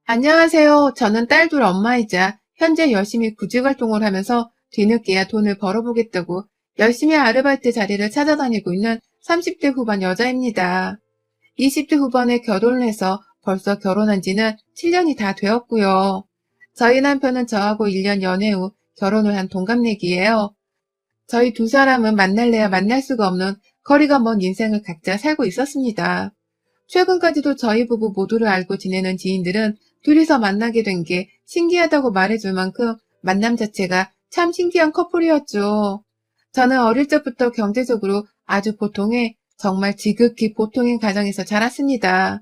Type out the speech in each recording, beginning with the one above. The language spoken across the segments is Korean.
안녕하세요. 저는 딸둘 엄마이자 현재 열심히 구직활동을 하면서 뒤늦게야 돈을 벌어보겠다고 열심히 아르바이트 자리를 찾아다니고 있는 30대 후반 여자입니다. 20대 후반에 결혼을 해서 벌써 결혼한 지는 7년이 다 되었고요. 저희 남편은 저하고 1년 연애 후 결혼을 한 동갑내기예요. 저희 두 사람은 만날래야 만날 수가 없는 거리가 먼 인생을 각자 살고 있었습니다. 최근까지도 저희 부부 모두를 알고 지내는 지인들은 둘이서 만나게 된 게 신기하다고 말해줄 만큼 만남 자체가 참 신기한 커플이었죠. 저는 어릴 적부터 경제적으로 아주 보통의 정말 지극히 보통인 가정에서 자랐습니다.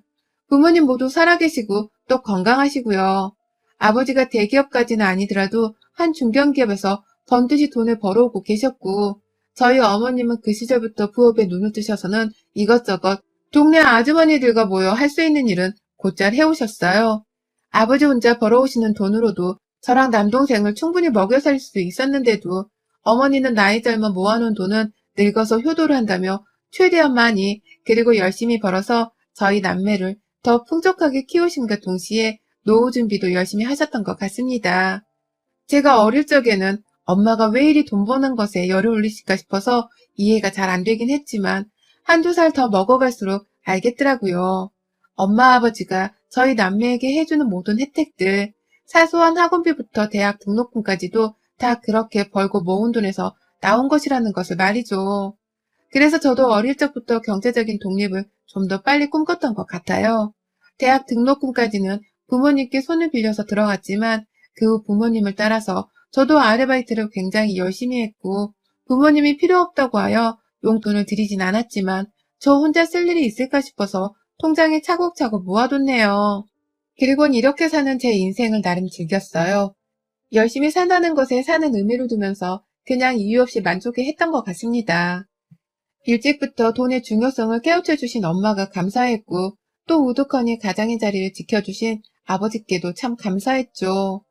부모님 모두 살아계시고 또 건강하시고요. 아버지가 대기업까지는 아니더라도 한 중견기업에서 번듯이 돈을 벌어오고 계셨고, 저희 어머님은 그 시절부터 부업에 눈을 뜨셔서는 이것저것 동네 아주머니들과 모여 할 수 있는 일은 곧잘 해오셨어요. 아버지 혼자 벌어오시는 돈으로도 저랑 남동생을 충분히 먹여 살 수 있었는데도 어머니는 나이 젊어 모아놓은 돈은 늙어서 효도를 한다며 최대한 많이 그리고 열심히 벌어서 저희 남매를 더 풍족하게 키우심과 동시에 노후 준비도 열심히 하셨던 것 같습니다. 제가 어릴 적에는 엄마가 왜 이리 돈 버는 것에 열을 올리실까 싶어서 이해가 잘 안 되긴 했지만 한두 살 더 먹어갈수록 알겠더라고요. 엄마 아버지가 저희 남매에게 해주는 모든 혜택들, 사소한 학원비부터 대학 등록금까지도 다 그렇게 벌고 모은 돈에서 나온 것이라는 것을 말이죠. 그래서 저도 어릴 적부터 경제적인 독립을 좀 더 빨리 꿈꿨던 것 같아요. 대학 등록금까지는 부모님께 손을 빌려서 들어갔지만 그 후 부모님을 따라서 저도 아르바이트를 굉장히 열심히 했고 부모님이 필요 없다고 하여 용돈을 드리진 않았지만 저 혼자 쓸 일이 있을까 싶어서 통장에 차곡차곡 모아뒀네요. 그리곤 이렇게 사는 제 인생을 나름 즐겼어요. 열심히 산다는 것에 사는 의미를 두면서 그냥 이유 없이 만족해 했던 것 같습니다. 일찍부터 돈의 중요성을 깨우쳐 주신 엄마가 감사했고 또 우두커니 가장의 자리를 지켜주신 아버지께도 참 감사했죠.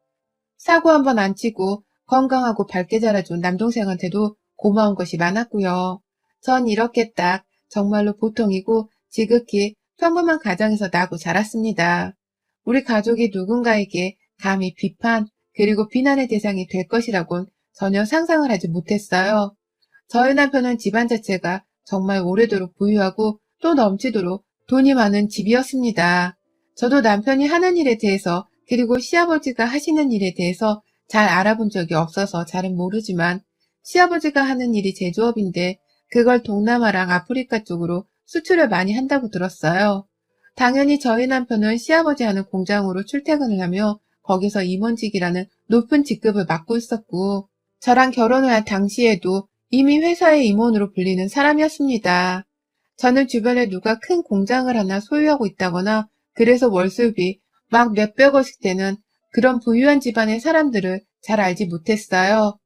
사고 한번 안 치고 건강하고 밝게 자라준 남동생한테도 고마운 것이 많았고요. 전 이렇게 딱 정말로 보통이고 지극히 평범한 가정에서 나고 자랐습니다. 우리 가족이 누군가에게 감히 비판 그리고 비난의 대상이 될 것이라곤 전혀 상상을 하지 못했어요. 저희 남편은 집안 자체가 정말 오래도록 부유하고 또 넘치도록 돈이 많은 집이었습니다. 저도 남편이 하는 일에 대해서 그리고 시아버지가 하시는 일에 대해서 잘 알아본 적이 없어서 잘은 모르지만 시아버지가 하는 일이 제조업인데 그걸 동남아랑 아프리카 쪽으로 수출을 많이 한다고 들었어요. 당연히 저희 남편은 시아버지 하는 공장으로 출퇴근을 하며 거기서 임원직이라는 높은 직급을 맡고 있었고 저랑 결혼을 한 당시에도 이미 회사의 임원으로 불리는 사람이었습니다. 저는 주변에 누가 큰 공장을 하나 소유하고 있다거나 그래서 월수입이 막 몇백억씩 되는 그런 부유한 집안의 사람들을 잘 알지 못했어요.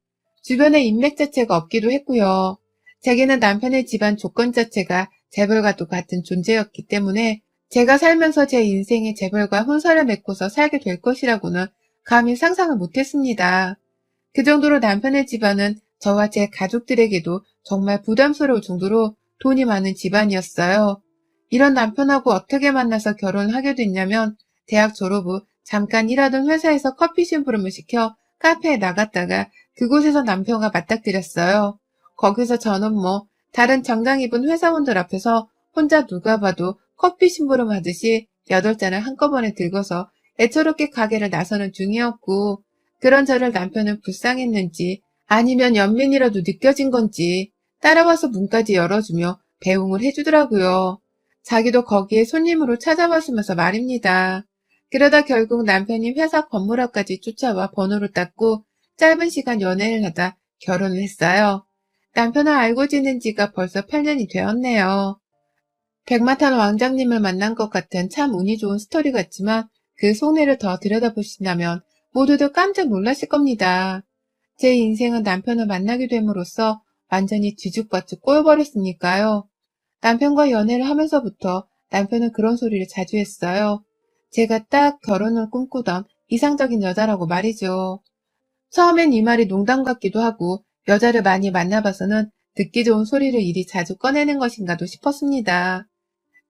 주변에 인맥 자체가 없기도 했고요. 제게는 남편의 집안 조건 자체가 재벌과도 같은 존재였기 때문에 제가 살면서 제 인생의 재벌과 혼사를 맺고서 살게 될 것이라고는 감히 상상을 못했습니다. 그 정도로 남편의 집안은 저와 제 가족들에게도 정말 부담스러울 정도로 돈이 많은 집안이었어요. 이런 남편하고 어떻게 만나서 결혼하게 됐냐면 대학 졸업 후 잠깐 일하던 회사에서 커피 심부름을 시켜 카페에 나갔다가 그곳에서 남편과 맞닥뜨렸어요. 거기서 저는 다른 정장 입은 회사원들 앞에서 혼자 누가 봐도 커피 심부름 하듯이 8잔을 한꺼번에 들고서 애처롭게 가게를 나서는 중이었고 그런 저를 남편은 불쌍했는지 아니면 연민이라도 느껴진 건지 따라와서 문까지 열어주며 배웅을 해주더라고요. 자기도 거기에 손님으로 찾아왔으면서 말입니다. 그러다 결국 남편이 회사 건물 앞까지 쫓아와 번호를 땄고 짧은 시간 연애를 하다 결혼을 했어요. 남편을 알고 지낸 지가 벌써 8년이 되었네요. 백마탄 왕자님을 만난 것 같은 참 운이 좋은 스토리 같지만 그 속내를 더 들여다보신다면 모두들 깜짝 놀라실 겁니다. 제 인생은 남편을 만나게 됨으로써 완전히 뒤죽박죽 꼬여버렸으니까요. 남편과 연애를 하면서부터 남편은 그런 소리를 자주 했어요. 제가 딱 결혼을 꿈꾸던 이상적인 여자라고 말이죠. 처음엔 이 말이 농담 같기도 하고 여자를 많이 만나봐서는 듣기 좋은 소리를 이리 자주 꺼내는 것인가도 싶었습니다.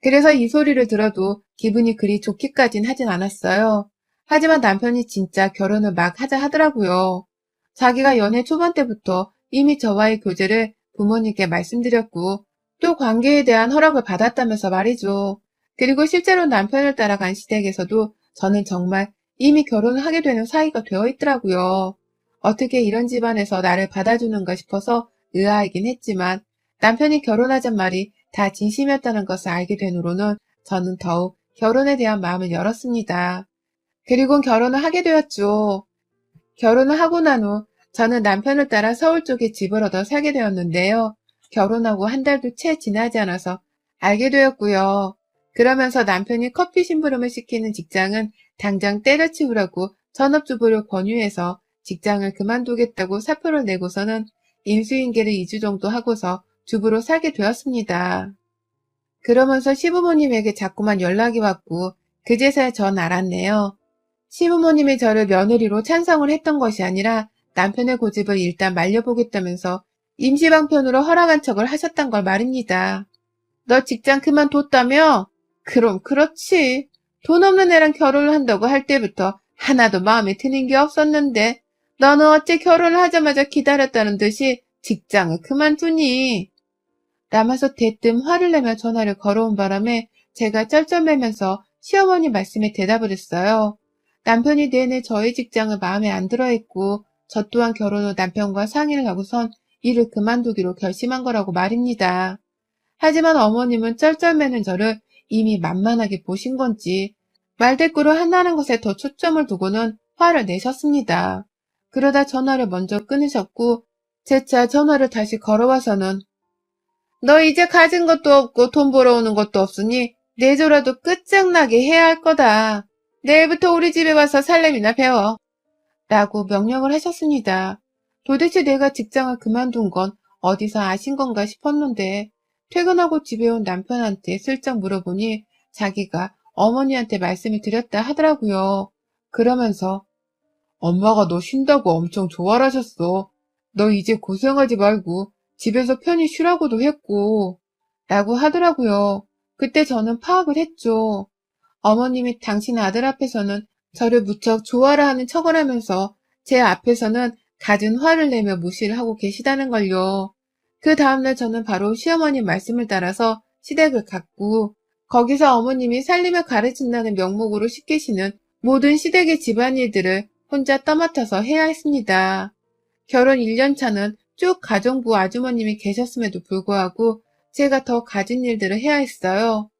그래서 이 소리를 들어도 기분이 그리 좋기까진 하진 않았어요. 하지만 남편이 진짜 결혼을 막 하자 하더라고요. 자기가 연애 초반 때부터 이미 저와의 교제를 부모님께 말씀드렸고 또 관계에 대한 허락을 받았다면서 말이죠. 그리고 실제로 남편을 따라간 시댁에서도 저는 정말 이미 결혼을 하게 되는 사이가 되어 있더라고요. 어떻게 이런 집안에서 나를 받아주는가 싶어서 의아하긴 했지만 남편이 결혼하잔 말이 다 진심이었다는 것을 알게 된 후로는 저는 더욱 결혼에 대한 마음을 열었습니다. 그리고 결혼을 하게 되었죠. 결혼을 하고 난 후 저는 남편을 따라 서울 쪽에 집을 얻어 살게 되었는데요. 결혼하고 한 달도 채 지나지 않아서 알게 되었고요. 그러면서 남편이 커피 심부름을 시키는 직장은 당장 때려치우라고 전업주부를 권유해서 직장을 그만두겠다고 사표를 내고서는 인수인계를 2주 정도 하고서 주부로 살게 되었습니다. 그러면서 시부모님에게 자꾸만 연락이 왔고 그제서야 전 알았네요. 시부모님이 저를 며느리로 찬성을 했던 것이 아니라 남편의 고집을 일단 말려보겠다면서 임시방편으로 허락한 척을 하셨단 걸 말입니다. 너 직장 그만뒀다며? 그럼 그렇지. 돈 없는 애랑 결혼을 한다고 할 때부터 하나도 마음에 드는 게 없었는데 너는 어째 결혼을 하자마자 기다렸다는 듯이 직장을 그만두니? 남아서 대뜸 화를 내며 전화를 걸어온 바람에 제가 쩔쩔매면서 시어머니 말씀에 대답을 했어요. 남편이 내내 저희 직장을 마음에 안 들어 했고 저 또한 결혼 후 남편과 상의를 하고선 일을 그만두기로 결심한 거라고 말입니다. 하지만 어머님은 쩔쩔매는 저를 이미 만만하게 보신 건지 말대꾸를 한다는 것에 더 초점을 두고는 화를 내셨습니다. 그러다 전화를 먼저 끊으셨고 재차 전화를 다시 걸어와서는 너 이제 가진 것도 없고 돈 벌어오는 것도 없으니 내조라도 끝장나게 해야 할 거다. 내일부터 우리 집에 와서 살림이나 배워. 라고 명령을 하셨습니다. 도대체 내가 직장을 그만둔 건 어디서 아신 건가 싶었는데 퇴근하고 집에 온 남편한테 슬쩍 물어보니 자기가 어머니한테 말씀을 드렸다 하더라고요. 그러면서 엄마가 너 쉰다고 엄청 좋아하셨어. 너 이제 고생하지 말고 집에서 편히 쉬라고도 했고 라고 하더라고요. 그때 저는 파악을 했죠. 어머님이 당신 아들 앞에서는 저를 무척 좋아라 하는 척을 하면서 제 앞에서는 갖은 화를 내며 무시를 하고 계시다는 걸요. 그 다음날 저는 바로 시어머님 말씀을 따라서 시댁을 갔고 거기서 어머님이 살림을 가르친다는 명목으로 시키시는 모든 시댁의 집안일들을 혼자 떠맡아서 해야 했습니다. 결혼 1년 차는 쭉 가정부 아주머님이 계셨음에도 불구하고 제가 더 가진 일들을 해야 했어요.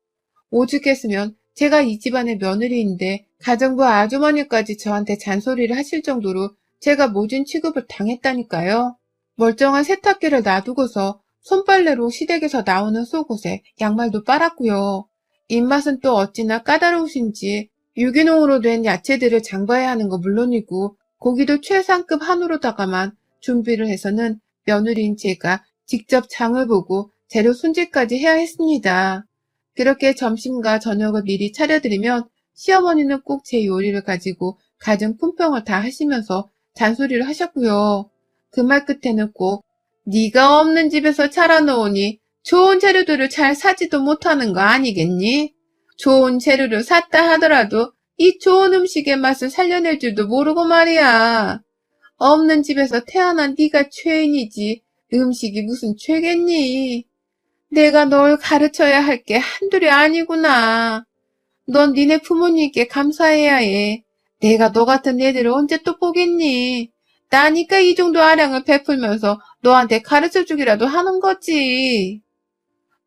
오죽했으면 제가 이 집안의 며느리인데 가정부 아주머니까지 저한테 잔소리를 하실 정도로 제가 모진 취급을 당했다니까요. 멀쩡한 세탁기를 놔두고서 손빨래로 시댁에서 나오는 속옷에 양말도 빨았고요. 입맛은 또 어찌나 까다로우신지 유기농으로 된 야채들을 장봐야 하는 거 물론이고 고기도 최상급 한우로다가만 준비를 해서는 며느리인 제가 직접 장을 보고 재료 손질까지 해야 했습니다. 그렇게 점심과 저녁을 미리 차려드리면 시어머니는 꼭 제 요리를 가지고 가정 품평을 다 하시면서 잔소리를 하셨고요. 그 말 끝에는 꼭 네가 없는 집에서 차려놓으니 좋은 재료들을 잘 사지도 못하는 거 아니겠니? 좋은 재료를 샀다 하더라도 이 좋은 음식의 맛을 살려낼 줄도 모르고 말이야. 없는 집에서 태어난 네가 죄인이지 음식이 무슨 죄겠니? 내가 널 가르쳐야 할 게 한둘이 아니구나. 넌 니네 부모님께 감사해야 해. 내가 너 같은 애들을 언제 또 보겠니? 나니까 이 정도 아량을 베풀면서 너한테 가르쳐주기라도 하는 거지.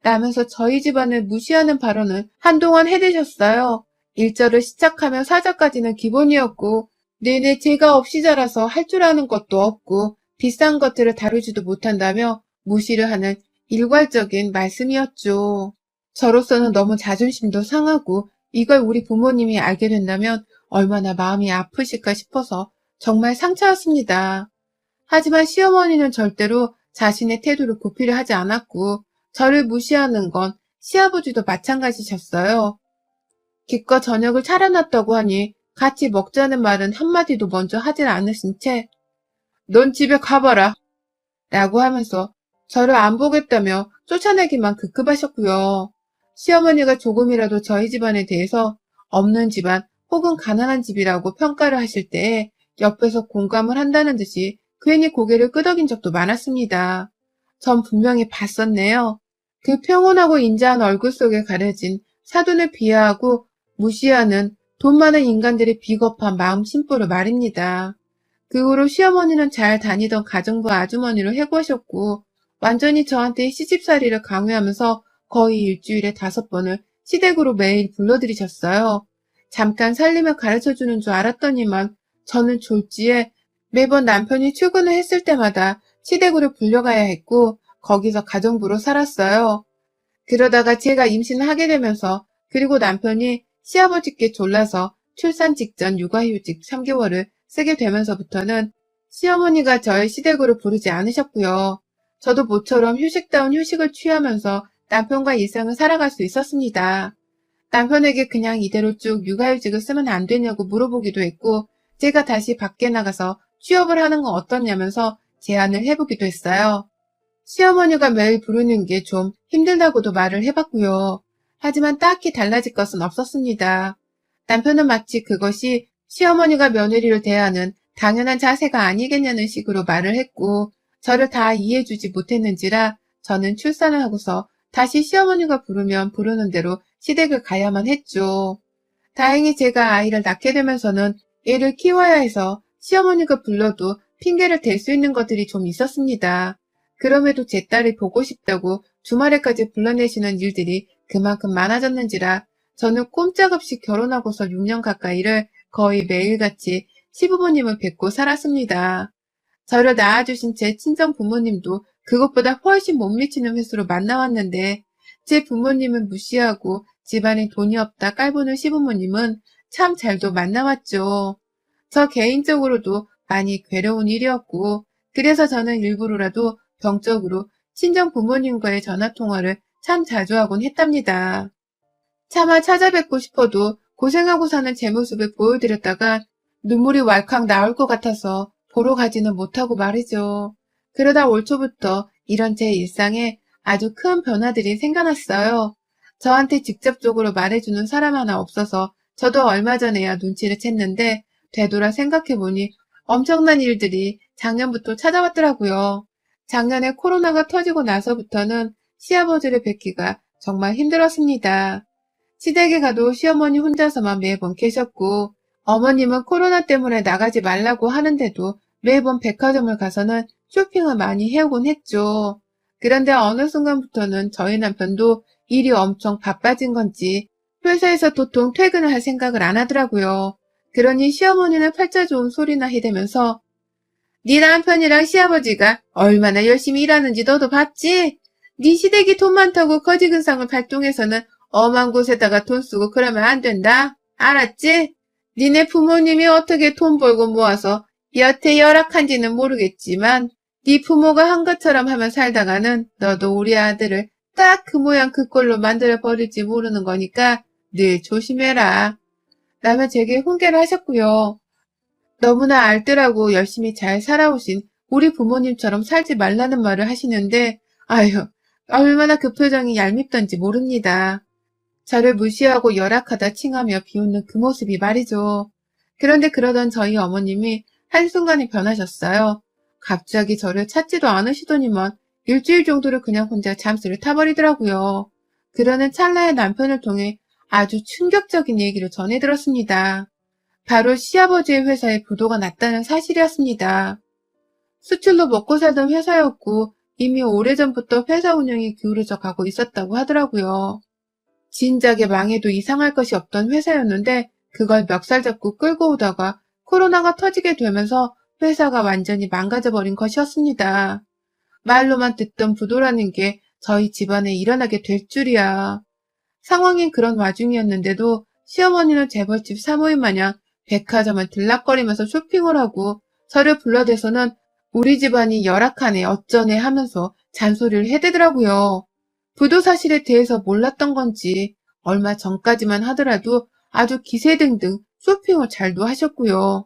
라면서 저희 집안을 무시하는 발언을 한동안 해대셨어요. 일절을 시작하며 사절까지는 기본이었고 내내 제가 없이 자라서 할 줄 아는 것도 없고 비싼 것들을 다루지도 못한다며 무시를 하는 일괄적인 말씀이었죠. 저로서는 너무 자존심도 상하고 이걸 우리 부모님이 알게 된다면 얼마나 마음이 아프실까 싶어서 정말 상처였습니다. 하지만 시어머니는 절대로 자신의 태도를 고피를 하지 않았고 저를 무시하는 건 시아버지도 마찬가지셨어요. 기껏 저녁을 차려놨다고 하니 같이 먹자는 말은 한마디도 먼저 하질 않으신 채 넌 집에 가봐라 라고 하면서 저를 안 보겠다며 쫓아내기만 급급하셨고요. 시어머니가 조금이라도 저희 집안에 대해서 없는 집안, 혹은 가난한 집이라고 평가를 하실 때에 옆에서 공감을 한다는 듯이 괜히 고개를 끄덕인 적도 많았습니다. 전 분명히 봤었네요. 그 평온하고 인자한 얼굴 속에 가려진 사돈을 비하하고 무시하는 돈 많은 인간들의 비겁한 마음 심보를 말입니다. 그 후로 시어머니는 잘 다니던 가정부 아주머니로 해고하셨고 완전히 저한테 시집살이를 강요하면서 거의 일주일에 5번을 시댁으로 매일 불러들이셨어요. 잠깐 살림을 가르쳐주는 줄 알았더니만 저는 졸지에 매번 남편이 출근을 했을 때마다 시댁으로 불려가야 했고 거기서 가정부로 살았어요. 그러다가 제가 임신을 하게 되면서 그리고 남편이 시아버지께 졸라서 출산 직전 육아휴직 3개월을 쓰게 되면서부터는 시어머니가 저의 시댁으로 부르지 않으셨고요. 저도 모처럼 휴식다운 휴식을 취하면서 남편과 일상을 살아갈 수 있었습니다. 남편에게 그냥 이대로 쭉 육아휴직을 쓰면 안 되냐고 물어보기도 했고 제가 다시 밖에 나가서 취업을 하는 건 어떠냐면서 제안을 해보기도 했어요. 시어머니가 매일 부르는 게 좀 힘들다고도 말을 해봤고요. 하지만 딱히 달라질 것은 없었습니다. 남편은 마치 그것이 시어머니가 며느리를 대하는 당연한 자세가 아니겠냐는 식으로 말을 했고 저를 다 이해해주지 못했는지라 저는 출산을 하고서 다시 시어머니가 부르면 부르는 대로 시댁을 가야만 했죠. 다행히 제가 아이를 낳게 되면서는 애를 키워야 해서 시어머니가 불러도 핑계를 댈 수 있는 것들이 좀 있었습니다. 그럼에도 제 딸이 보고 싶다고 주말에까지 불러내시는 일들이 그만큼 많아졌는지라 저는 꼼짝없이 결혼하고서 6년 가까이를 거의 매일같이 시부모님을 뵙고 살았습니다. 저를 낳아주신 제 친정 부모님도 그것보다 훨씬 못 미치는 횟수로 만나왔는데 제 부모님은 무시하고 집안에 돈이 없다 깔보는 시부모님은 참 잘도 만나왔죠. 저 개인적으로도 많이 괴로운 일이었고 그래서 저는 일부러라도 병적으로 친정 부모님과의 전화통화를 참 자주 하곤 했답니다. 차마 찾아뵙고 싶어도 고생하고 사는 제 모습을 보여드렸다가 눈물이 왈칵 나올 것 같아서 보러 가지는 못하고 말이죠. 그러다 올 초부터 이런 제 일상에 아주 큰 변화들이 생겨났어요. 저한테 직접적으로 말해주는 사람 하나 없어서 저도 얼마 전에야 눈치를 챘는데 되돌아 생각해보니 엄청난 일들이 작년부터 찾아왔더라고요. 작년에 코로나가 터지고 나서부터는 시아버지를 뵙기가 정말 힘들었습니다. 시댁에 가도 시어머니 혼자서만 매번 계셨고 어머님은 코로나 때문에 나가지 말라고 하는데도 매번 백화점을 가서는 쇼핑을 많이 해오곤 했죠. 그런데 어느 순간부터는 저희 남편도 일이 엄청 바빠진 건지 회사에서 도통 퇴근을 할 생각을 안 하더라고요. 그러니 시어머니는 팔자 좋은 소리나 해대면서 네 남편이랑 시아버지가 얼마나 열심히 일하는지 너도 봤지? 네 시댁이 돈 많다고 거지 근성을 발동해서는 엄한 곳에다가 돈 쓰고 그러면 안 된다. 알았지? 니네 부모님이 어떻게 돈 벌고 모아서 여태 열악한지는 모르겠지만 네 부모가 한 것처럼 하면 살다가는 너도 우리 아들을 딱 그 모양 그 꼴로 만들어 버릴지 모르는 거니까 늘 조심해라. 라며 제게 훈계를 하셨고요. 너무나 알뜰하고 열심히 잘 살아오신 우리 부모님처럼 살지 말라는 말을 하시는데 아휴 얼마나 그 표정이 얄밉던지 모릅니다. 저를 무시하고 열악하다 칭하며 비웃는 그 모습이 말이죠. 그런데 그러던 저희 어머님이 한순간에 변하셨어요. 갑자기 저를 찾지도 않으시더니만 일주일 정도를 그냥 혼자 잠수를 타버리더라고요. 그러는 찰나에 남편을 통해 아주 충격적인 얘기를 전해 들었습니다. 바로 시아버지의 회사에 부도가 났다는 사실이었습니다. 수출로 먹고 살던 회사였고 이미 오래전부터 회사 운영이 기울어져 가고 있었다고 하더라고요. 진작에 망해도 이상할 것이 없던 회사였는데 그걸 멱살 잡고 끌고 오다가 코로나가 터지게 되면서 회사가 완전히 망가져버린 것이었습니다. 말로만 듣던 부도라는 게 저희 집안에 일어나게 될 줄이야. 상황이 그런 와중이었는데도 시어머니는 재벌집 사모임 마냥 백화점을 들락거리면서 쇼핑을 하고 저를 불러대서는 우리 집안이 열악하네 어쩌네 하면서 잔소리를 해대더라고요. 부도 사실에 대해서 몰랐던 건지 얼마 전까지만 하더라도 아주 기세등등 쇼핑을 잘도 하셨고요.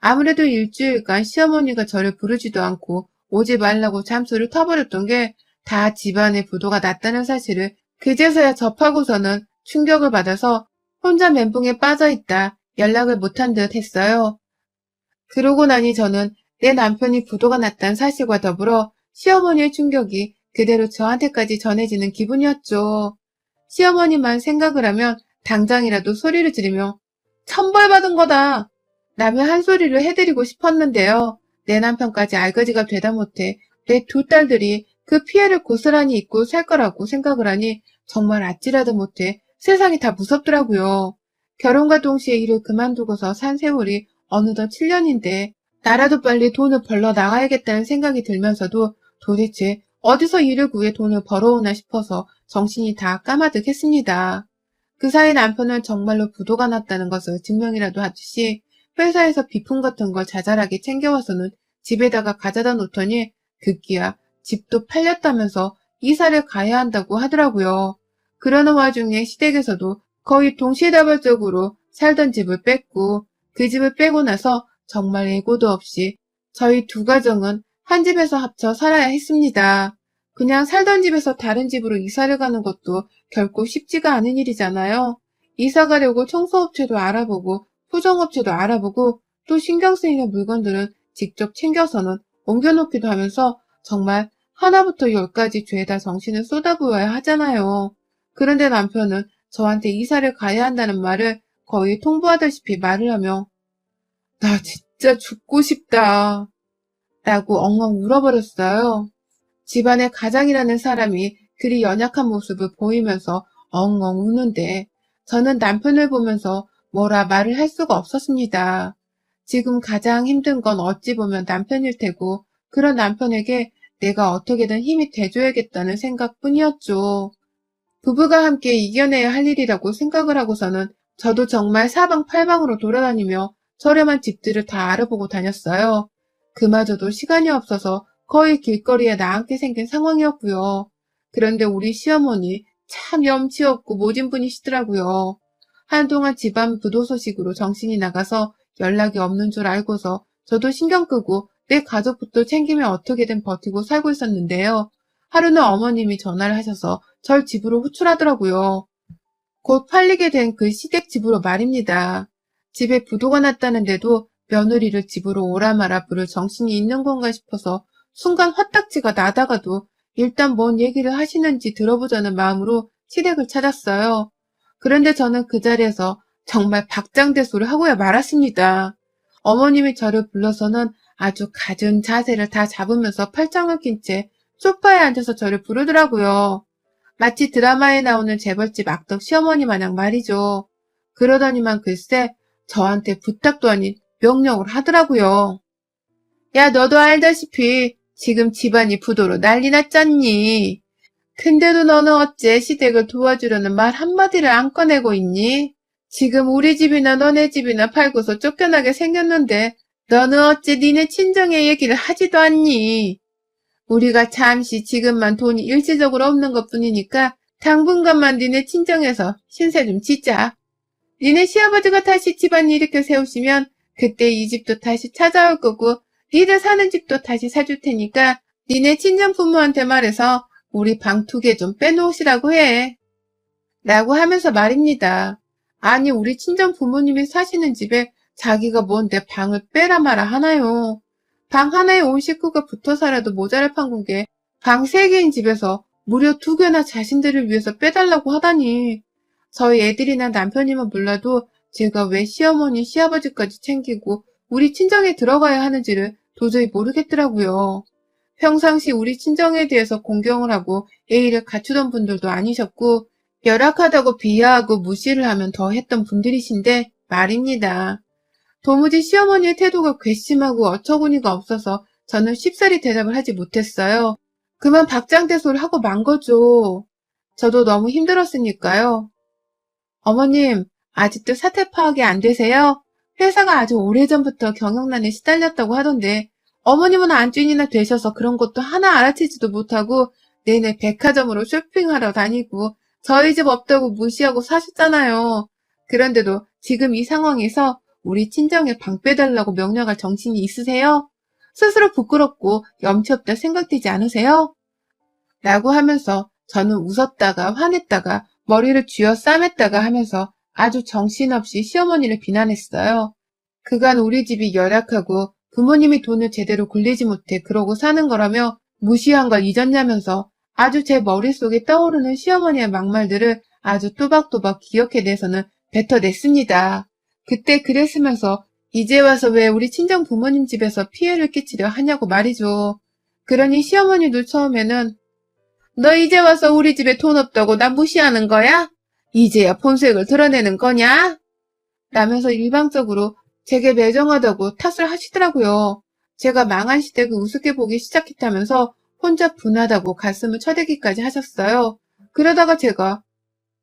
아무래도 일주일간 시어머니가 저를 부르지도 않고 오지 말라고 잠수를 타버렸던 게 다 집안에 부도가 났다는 사실을 그제서야 접하고서는 충격을 받아서 혼자 멘붕에 빠져있다 연락을 못한 듯 했어요. 그러고 나니 저는 내 남편이 부도가 났다는 사실과 더불어 시어머니의 충격이 그대로 저한테까지 전해지는 기분이었죠. 시어머니만 생각을 하면 당장이라도 소리를 지르며 천벌받은 거다! 라며 한 소리를 해드리고 싶었는데요. 내 남편까지 알거지가 되다 못해 내 두 딸들이 그 피해를 고스란히 입고 살 거라고 생각을 하니 정말 아찔하다 못해 세상이 다 무섭더라고요. 결혼과 동시에 일을 그만두고서 산 세월이 어느덧 7년인데 나라도 빨리 돈을 벌러 나가야겠다는 생각이 들면서도 도대체 어디서 일을 구해 돈을 벌어오나 싶어서 정신이 다 까마득했습니다. 그 사이 남편은 정말로 부도가 났다는 것을 증명이라도 하듯이 회사에서 비품 같은 걸 자잘하게 챙겨와서는 집에다가 가져다 놓더니 급기야 집도 팔렸다면서 이사를 가야 한다고 하더라고요. 그러는 와중에 시댁에서도 거의 동시다발적으로 살던 집을 뺐고 그 집을 빼고 나서 정말 예고도 없이 저희 두 가정은 한 집에서 합쳐 살아야 했습니다. 그냥 살던 집에서 다른 집으로 이사를 가는 것도 결코 쉽지가 않은 일이잖아요. 이사 가려고 청소업체도 알아보고 포장업체도 알아보고 또 신경 쓰이는 물건들은 직접 챙겨서는 옮겨놓기도 하면서 정말 하나부터 열까지 죄다 정신을 쏟아부어야 하잖아요. 그런데 남편은 저한테 이사를 가야 한다는 말을 거의 통보하다시피 말을 하며 나 진짜 죽고 싶다 라고 엉엉 울어버렸어요. 집안의 가장이라는 사람이 그리 연약한 모습을 보이면서 엉엉 우는데 저는 남편을 보면서 뭐라 말을 할 수가 없었습니다. 지금 가장 힘든 건 어찌 보면 남편일 테고 그런 남편에게 내가 어떻게든 힘이 돼줘야겠다는 생각뿐이었죠. 부부가 함께 이겨내야 할 일이라고 생각을 하고서는 저도 정말 사방팔방으로 돌아다니며 저렴한 집들을 다 알아보고 다녔어요. 그마저도 시간이 없어서 거의 길거리에 나앉게 생긴 상황이었고요. 그런데 우리 시어머니 참 염치 없고 모진 분이시더라고요. 한동안 집안 부도 소식으로 정신이 나가서 연락이 없는 줄 알고서 저도 신경 끄고 내 가족부터 챙기며 어떻게든 버티고 살고 있었는데요. 하루는 어머님이 전화를 하셔서 절 집으로 호출하더라고요. 곧 팔리게 된 그 시댁 집으로 말입니다. 집에 부도가 났다는데도 며느리를 집으로 오라 마라 부를 정신이 있는 건가 싶어서 순간 화딱지가 나다가도 일단 뭔 얘기를 하시는지 들어보자는 마음으로 시댁을 찾았어요. 그런데 저는 그 자리에서 정말 박장대소를 하고야 말았습니다. 어머님이 저를 불러서는 아주 갖은 자세를 다 잡으면서 팔짱을 낀 채 소파에 앉아서 저를 부르더라고요. 마치 드라마에 나오는 재벌집 악덕 시어머니 마냥 말이죠. 그러더니만 글쎄 저한테 부탁도 아닌 명령을 하더라고요. 야, 너도 알다시피 지금 집안이 부도로 난리 났잖니. 근데도 너는 어째 시댁을 도와주려는 말 한마디를 안 꺼내고 있니? 지금 우리 집이나 너네 집이나 팔고서 쫓겨나게 생겼는데 너는 어째 니네 친정의 얘기를 하지도 않니? 우리가 잠시 지금만 돈이 일시적으로 없는 것뿐이니까 당분간만 니네 친정에서 신세 좀 지자. 니네 시아버지가 다시 집안 일으켜 세우시면 그때 이 집도 다시 찾아올 거고 니들 사는 집도 다시 사줄 테니까 니네 친정 부모한테 말해서 우리 방 2개 좀 빼놓으시라고 해. 라고 하면서 말입니다. 아니 우리 친정 부모님이 사시는 집에 자기가 뭔데 방을 빼라 마라 하나요. 방 하나에 온 식구가 붙어 살아도 모자랄 판국에 방 3개인 집에서 무려 2개나 자신들을 위해서 빼달라고 하다니. 저희 애들이나 남편이면 몰라도 제가 왜 시어머니, 시아버지까지 챙기고 우리 친정에 들어가야 하는지를 도저히 모르겠더라고요. 평상시 우리 친정에 대해서 공경을 하고 예의를 갖추던 분들도 아니셨고 열악하다고 비하하고 무시를 하면 더 했던 분들이신데 말입니다. 도무지 시어머니의 태도가 괘씸하고 어처구니가 없어서 저는 쉽사리 대답을 하지 못했어요. 그만 박장대소를 하고 만 거죠. 저도 너무 힘들었으니까요. 어머님, 아직도 사태 파악이 안 되세요? 회사가 아주 오래전부터 경영난에 시달렸다고 하던데 어머님은 안주인이나 되셔서 그런 것도 하나 알아채지도 못하고 내내 백화점으로 쇼핑하러 다니고 저희 집 없다고 무시하고 사셨잖아요. 그런데도 지금 이 상황에서 우리 친정에 방 빼달라고 명령할 정신이 있으세요? 스스로 부끄럽고 염치 없다 생각되지 않으세요? 라고 하면서 저는 웃었다가 화냈다가 머리를 쥐어 싸맸다가 하면서 아주 정신없이 시어머니를 비난했어요. 그간 우리 집이 열악하고 부모님이 돈을 제대로 굴리지 못해 그러고 사는 거라며 무시한 걸 잊었냐면서 아주 제 머릿속에 떠오르는 시어머니의 막말들을 아주 또박또박 기억해내서는 뱉어냈습니다. 그때 그랬으면서 이제 와서 왜 우리 친정 부모님 집에서 피해를 끼치려 하냐고 말이죠. 그러니 시어머니도 처음에는 너 이제 와서 우리 집에 돈 없다고 나 무시하는 거야? 이제야 본색을 드러내는 거냐? 라면서 일방적으로 제게 매정하다고 탓을 하시더라고요. 제가 망한 시댁을 우습게 보기 시작했다면서 혼자 분하다고 가슴을 쳐대기까지 하셨어요. 그러다가 제가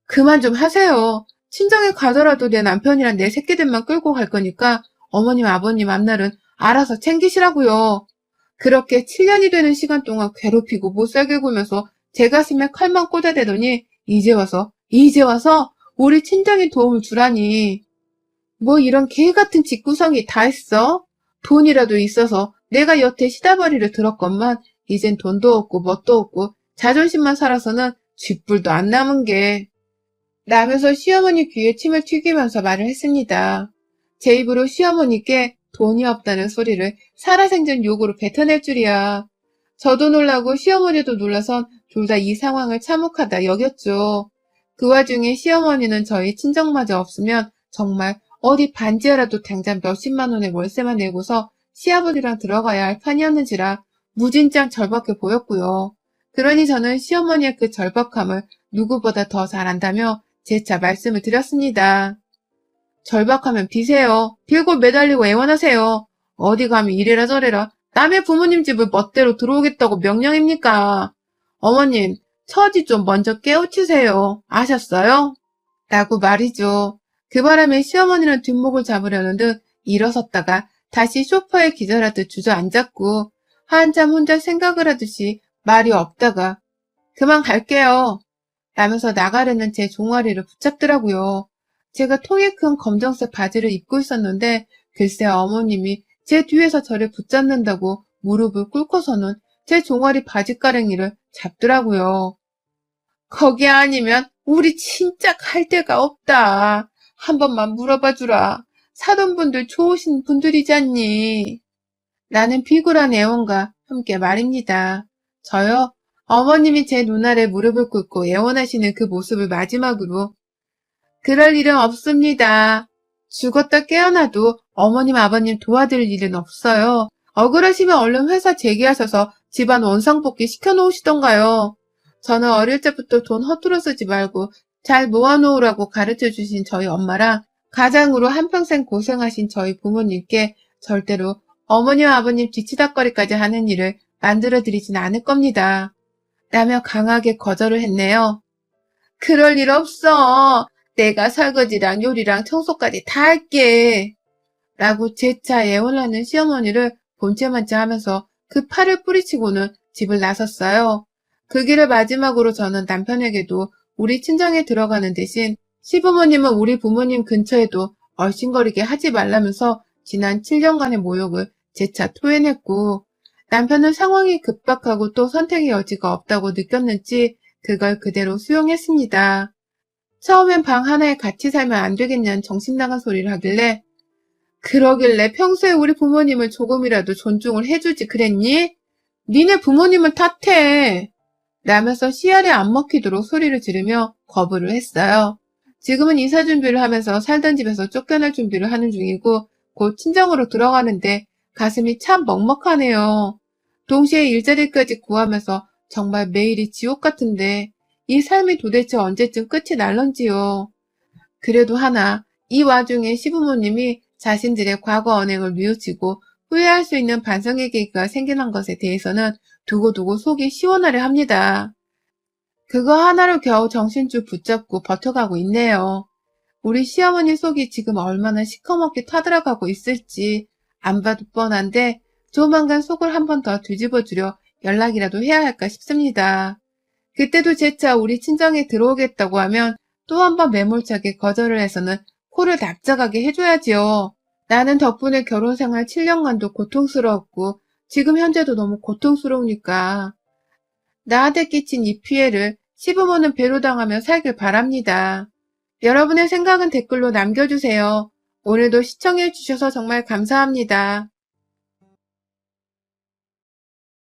그만 좀 하세요. 친정에 가더라도 내 남편이랑 내 새끼들만 끌고 갈 거니까 어머님 아버님 앞날은 알아서 챙기시라고요. 그렇게 7년이 되는 시간 동안 괴롭히고 못살게 굴면서 제 가슴에 칼만 꽂아대더니 이제 와서 우리 친정에 도움을 주라니. 뭐 이런 개 같은 짓구성이 다 했어? 돈이라도 있어서 내가 여태 시다버리를 들었건만 이젠 돈도 없고 뭣도 없고 자존심만 살아서는 쥐뿔도 안 남은 게. 라면서 시어머니 귀에 침을 튀기면서 말을 했습니다. 제 입으로 시어머니께 돈이 없다는 소리를 살아생전 욕으로 뱉어낼 줄이야. 저도 놀라고 시어머니도 놀라선 둘 다 이 상황을 참혹하다 여겼죠. 그 와중에 시어머니는 저희 친정마저 없으면 정말 어디 반지하라도 당장 몇십만 원의 월세만 내고서 시아버지랑 들어가야 할 판이었는지라 무진장 절박해 보였고요. 그러니 저는 시어머니의 그 절박함을 누구보다 더 잘 안다며 재차 말씀을 드렸습니다. 절박하면 비세요. 빌고 매달리고 애원하세요. 어디 가면 이래라 저래라 남의 부모님 집을 멋대로 들어오겠다고 명령입니까? 어머님, 처지 좀 먼저 깨우치세요. 아셨어요? 라고 말이죠. 그 바람에 시어머니는 뒷목을 잡으려는 듯 일어섰다가 다시 소파에 기절하듯 주저앉았고 한참 혼자 생각을 하듯이 말이 없다가 그만 갈게요. 라면서 나가려는 제 종아리를 붙잡더라고요. 제가 통이 큰 검정색 바지를 입고 있었는데 글쎄 어머님이 제 뒤에서 저를 붙잡는다고 무릎을 꿇고서는 제 종아리 바지가랭이를 잡더라고요. 거기 아니면 우리 진짜 갈 데가 없다. 한 번만 물어봐 주라. 사돈 분들 좋으신 분들이잖니. 라는 비굴한 애원과 함께 말입니다. 저요? 어머님이 제 눈아래 무릎을 꿇고 애원하시는 그 모습을 마지막으로 그럴 일은 없습니다. 죽었다 깨어나도 어머님 아버님 도와드릴 일은 없어요. 억울하시면 얼른 회사 재개하셔서 집안 원상복귀 시켜놓으시던가요. 저는 어릴 적부터 돈 허투루 쓰지 말고 잘 모아놓으라고 가르쳐주신 저희 엄마랑 가장으로 한평생 고생하신 저희 부모님께 절대로 어머님 아버님 뒤치다꺼리까지 하는 일을 만들어드리진 않을 겁니다. 라며 강하게 거절을 했네요. 그럴 일 없어. 내가 설거지랑 요리랑 청소까지 다 할게. 라고 재차 애원하는 시어머니를 본체만체 하면서 그 팔을 뿌리치고는 집을 나섰어요. 그 길을 마지막으로 저는 남편에게도 우리 친정에 들어가는 대신 시부모님은 우리 부모님 근처에도 얼씬거리게 하지 말라면서 지난 7년간의 모욕을 재차 토해냈고 남편은 상황이 급박하고 또 선택의 여지가 없다고 느꼈는지 그걸 그대로 수용했습니다. 처음엔 방 하나에 같이 살면 안 되겠냐는 정신나간 소리를 하길래 그러길래 평소에 우리 부모님을 조금이라도 존중을 해주지 그랬니? 니네 부모님을 탓해. 라면서 씨알에 안 먹히도록 소리를 지르며 거부를 했어요. 지금은 이사 준비를 하면서 살던 집에서 쫓겨날 준비를 하는 중이고 곧 친정으로 들어가는데 가슴이 참 먹먹하네요. 동시에 일자리까지 구하면서 정말 매일이 지옥 같은데 이 삶이 도대체 언제쯤 끝이 날런지요. 그래도 하나 이 와중에 시부모님이 자신들의 과거 언행을 뉘우치고 후회할 수 있는 반성의 계기가 생겨난 것에 대해서는 두고두고 속이 시원하려 합니다. 그거 하나로 겨우 정신줄 붙잡고 버텨가고 있네요. 우리 시어머니 속이 지금 얼마나 시커멓게 타들어가고 있을지 안 봐도 뻔한데 조만간 속을 한 번 더 뒤집어주려 연락이라도 해야 할까 싶습니다. 그때도 재차 우리 친정에 들어오겠다고 하면 또 한 번 매몰차게 거절을 해서는 코를 납작하게 해줘야지요. 나는 덕분에 결혼생활 7년간도 고통스러웠고 지금 현재도 너무 고통스러우니까 나한테 끼친 이 피해를 시부모는 배로 당하며 살길 바랍니다. 여러분의 생각은 댓글로 남겨주세요. 오늘도 시청해주셔서 정말 감사합니다.